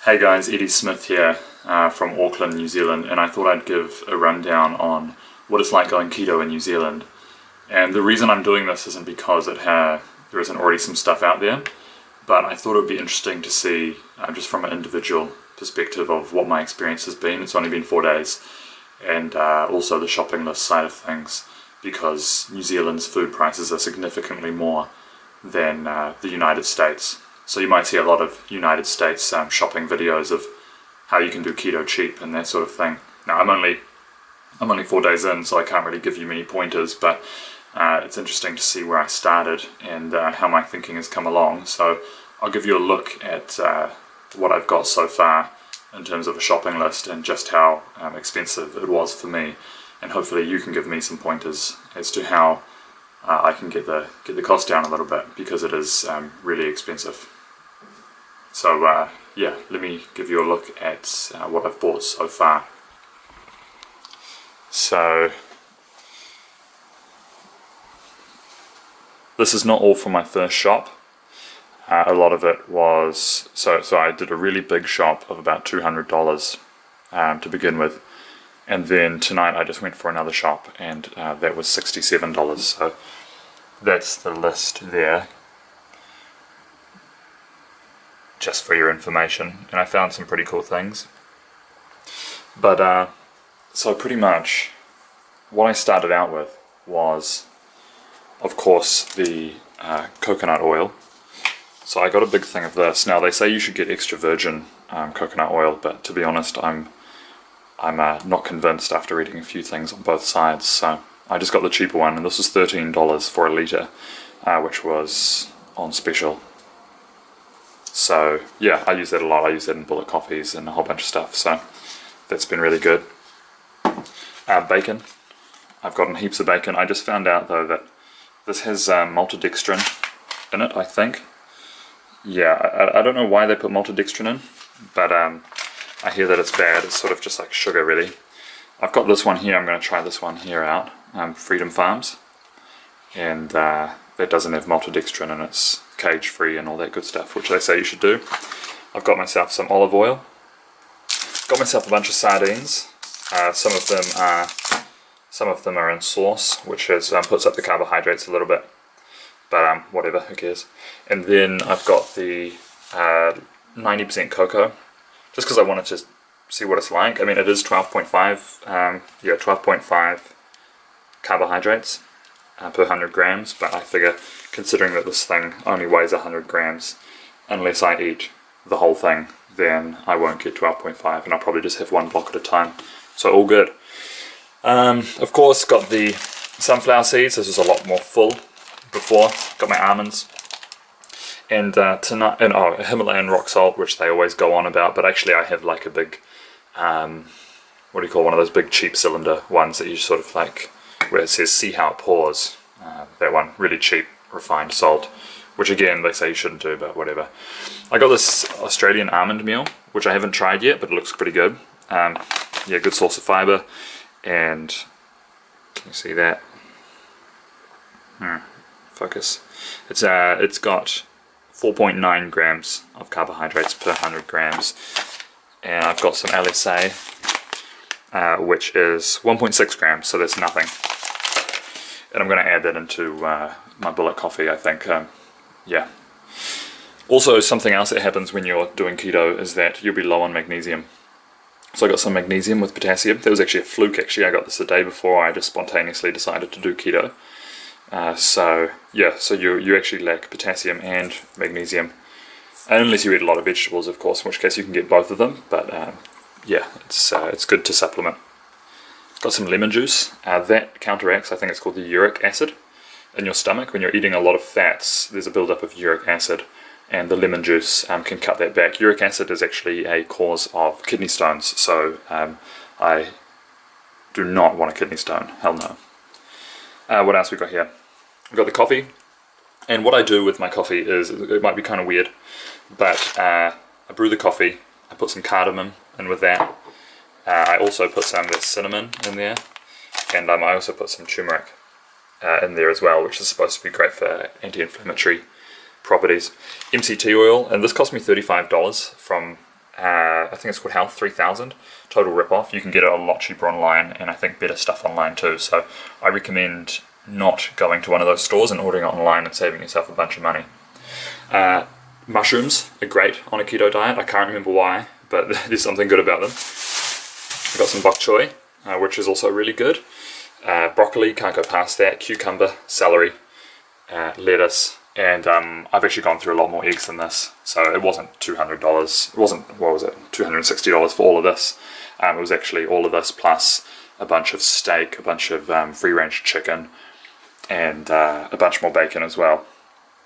Hey guys, Eddie Smith here from Auckland, New Zealand, and I thought I'd give a rundown on what it's like going keto in New Zealand. And the reason I'm doing this isn't because there isn't already some stuff out there, but I thought it would be interesting to see just from an individual perspective of what my experience has been. It's only been 4 days, and also the shopping list side of things, because New Zealand's food prices are significantly more than the United States. So you might see a lot of United States shopping videos of how you can do keto cheap and that sort of thing. Now I'm only 4 days in, so I can't really give you many pointers, but it's interesting to see where I started and how my thinking has come along. So I'll give you a look at what I've got so far in terms of a shopping list and just how expensive it was for me, and hopefully you can give me some pointers as to how I can get the cost down a little bit, because it is really expensive. So yeah, let me give you a look at what I've bought so far. So this is not all from my first shop. A lot of it was, so I did a really big shop of about $200 to begin with, and then tonight I just went for another shop, and that was $67. So that's the list there, just for your information, and I found some pretty cool things. But so pretty much what I started out with was, of course, the coconut oil. So I got a big thing of this. Now they say you should get extra virgin coconut oil, but to be honest, I'm not convinced after eating a few things on both sides. So I just got the cheaper one, and this was $13 for a litre, which was on special. So yeah, I use that a lot. I use that in bullet coffees and a whole bunch of stuff, so that's been really good. Bacon. I've gotten heaps of bacon. I just found out though that this has maltodextrin in it, I think. Yeah, I don't know why they put maltodextrin in, but I hear that it's bad. It's sort of just like sugar, really. I've got this one here. I'm going to try this one here out. Freedom Farms, and that doesn't have maltodextrin, and it's cage free and all that good stuff, which they say you should do. I've got myself some olive oil. Got myself a bunch of sardines. Some of them are in sauce, which puts up the carbohydrates a little bit, but whatever, who cares. And then I've got the 90% cocoa, just because I wanted to see what it's like. I mean, it is 12.5, 12.5 carbohydrates per 100 grams, but I figure, considering that this thing only weighs 100 grams, unless I eat the whole thing, then I won't get 12.5, and I'll probably just have one block at a time. So all good. Of course, got the sunflower seeds. This was a lot more full before. Got my almonds, and tonight, and Himalayan rock salt, which they always go on about, but actually I have like a big, what do you call one of those big cheap cylinder ones that you sort of like, where it says "see how it pours." That one, really cheap refined salt, which again they say you shouldn't do, but whatever. I got this Australian almond meal, which I haven't tried yet, but it looks pretty good. Yeah, good source of fiber, and can you see that? Focus. It's got 4.9 grams of carbohydrates per 100 grams, and I've got some LSA, which is 1.6 grams, so that's nothing. And I'm going to add that into my bullet coffee, I think. Yeah. Also, something else that happens when you're doing keto is that you'll be low on magnesium. So I got some magnesium with potassium. That was actually a fluke, actually. I got this the day before I just spontaneously decided to do keto. So yeah, so you actually lack potassium and magnesium. And unless you eat a lot of vegetables, of course, in which case you can get both of them. But yeah, it's good to supplement. Got some lemon juice. That counteracts, I think it's called the uric acid in your stomach. When you're eating a lot of fats, there's a buildup of uric acid, and the lemon juice can cut that back. Uric acid is actually a cause of kidney stones, so I do not want a kidney stone. Hell no. What else we got here? We've got the coffee, and what I do with my coffee is, it might be kind of weird, but I brew the coffee, I put some cardamom in with that. I also put some of that cinnamon in there, and I also put some turmeric in there as well, which is supposed to be great for anti-inflammatory properties. MCT oil, and this cost me $35 from I think it's called Health 3000, total rip-off. You can get it a lot cheaper online, and I think better stuff online too. So I recommend not going to one of those stores and ordering it online and saving yourself a bunch of money. Mushrooms are great on a keto diet. I can't remember why, but there's something good about them. I've got some bok choy, which is also really good. Broccoli, can't go past that. Cucumber, celery, lettuce, and I've actually gone through a lot more eggs than this. So it wasn't $200. It wasn't, what was it, $260 for all of this. It was actually all of this plus a bunch of steak, a bunch of free-range chicken, and a bunch more bacon as well.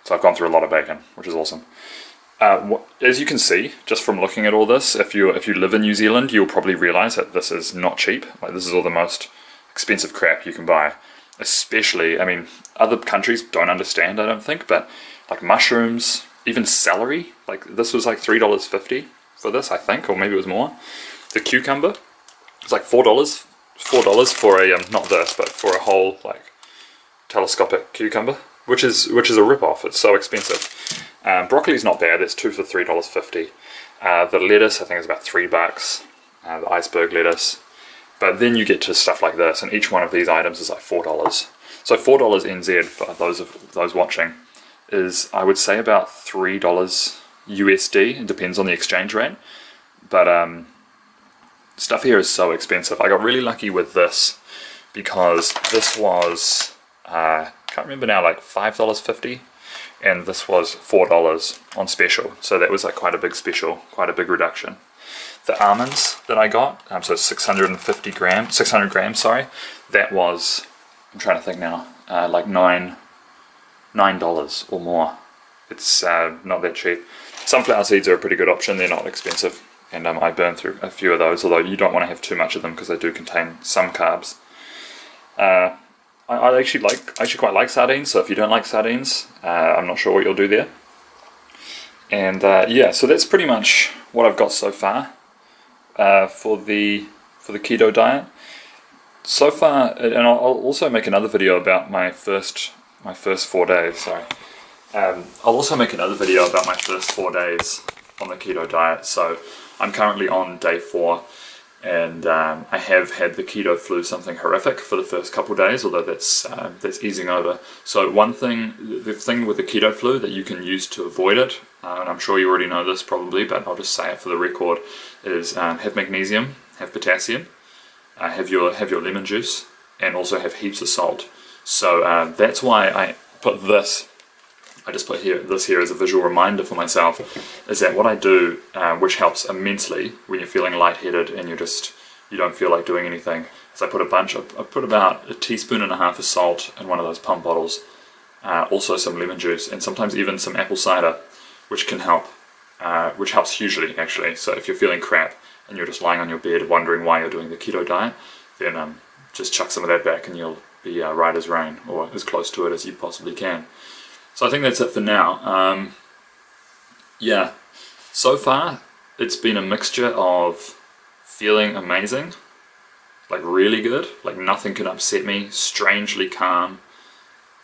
So I've gone through a lot of bacon, which is awesome. As you can see, just from looking at all this, if you live in New Zealand, you'll probably realise that this is not cheap. Like, this is all the most expensive crap you can buy. Especially, I mean, other countries don't understand, I don't think, but like mushrooms, even celery, like this was like $3.50 for this, I think, or maybe it was more. The cucumber, it's like $4 for a, not this, but for a whole, like, telescopic cucumber, which is a rip-off. It's so expensive. Broccoli's not bad, it's 2 for $3.50. The lettuce, I think, is about $3, the iceberg lettuce. But then you get to stuff like this, and each one of these items is like $4. So $4 NZ, for those watching, is, I would say, about $3 USD. It depends on the exchange rate. But stuff here is so expensive. I got really lucky with this because this was, can't remember now, like $5.50, and this was $4 on special. So that was like quite a big special, quite a big reduction. The almonds that I got, so 600 grams, sorry, that was, I'm trying to think now, like $9 or more. It's not that cheap. Sunflower seeds are a pretty good option. They're not expensive, and I burned through a few of those, although you don't want to have too much of them because they do contain some carbs. I actually quite like sardines, so if you don't like sardines, I'm not sure what you'll do there. And yeah, so that's pretty much what I've got so far. For the keto diet so far, and I'll also make another video about my first 4 days. Sorry, I'll also make another video about my first 4 days on the keto diet. So I'm currently on day 4, and I have had the keto flu, something horrific, for the first couple days. Although that's easing over. So the thing with the keto flu that you can use to avoid it, and I'm sure you already know this probably, but I'll just say it for the record, is have magnesium, have potassium, have your lemon juice, and also have heaps of salt. So that's why I put this. I just put this here as a visual reminder for myself, is that what I do, which helps immensely when you're feeling lightheaded and you don't feel like doing anything, is I put about 1.5 teaspoons of salt in one of those pump bottles, also some lemon juice, and sometimes even some apple cider, which can help, which helps hugely actually. So if you're feeling crap and you're just lying on your bed wondering why you're doing the keto diet, then just chuck some of that back and you'll be right as rain, or as close to it as you possibly can. So I think that's it for now. Yeah, so far it's been a mixture of feeling amazing, like really good, like nothing can upset me, strangely calm,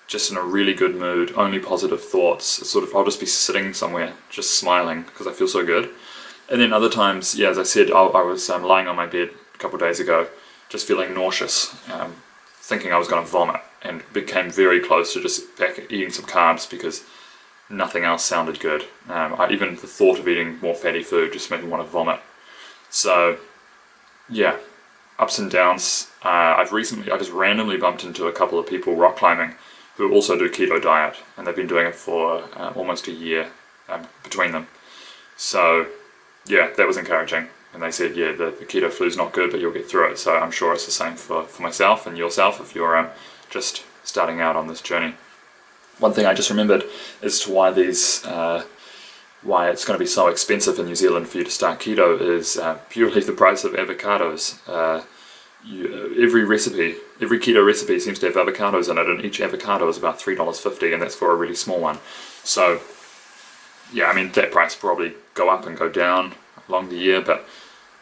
just in a really good mood, only positive thoughts. It's sort of, I'll just be sitting somewhere just smiling because I feel so good. And then other times, yeah, as I said, I was lying on my bed a couple of days ago just feeling nauseous, thinking I was going to vomit, and became very close to just eating some carbs because nothing else sounded good. Even the thought of eating more fatty food just made me want to vomit. So yeah, ups and downs. I just randomly bumped into a couple of people rock climbing who also do keto diet, and they've been doing it for almost a year between them. So yeah, that was encouraging. And they said, yeah, the keto flu is not good, but you'll get through it. So I'm sure it's the same for myself and yourself if you're just starting out on this journey. One thing I just remembered as to why why it's going to be so expensive in New Zealand for you to start keto is purely the price of avocados. Every keto recipe seems to have avocados in it, and each avocado is about $3.50, and that's for a really small one. So yeah, I mean, that price will probably go up and go down along the year, but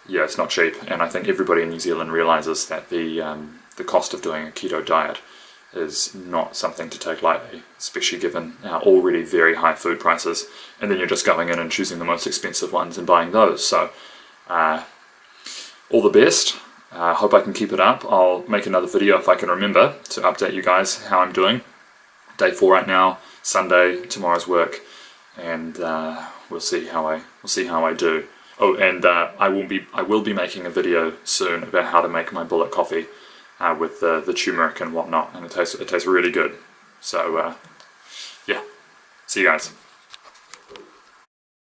yeah, it's not cheap. And I think everybody in New Zealand realizes that the cost of doing a keto diet is not something to take lightly, especially given our already very high food prices, and then you're just going in and choosing the most expensive ones and buying those. So all the best. Hope I can keep it up. I'll make another video if I can remember to update you guys how I'm doing. Day 4 right now, Sunday, tomorrow's work, and we'll see how I do. Oh, and I will be making a video soon about how to make my bullet coffee with the turmeric and whatnot, and it tastes really good. So yeah, see you guys.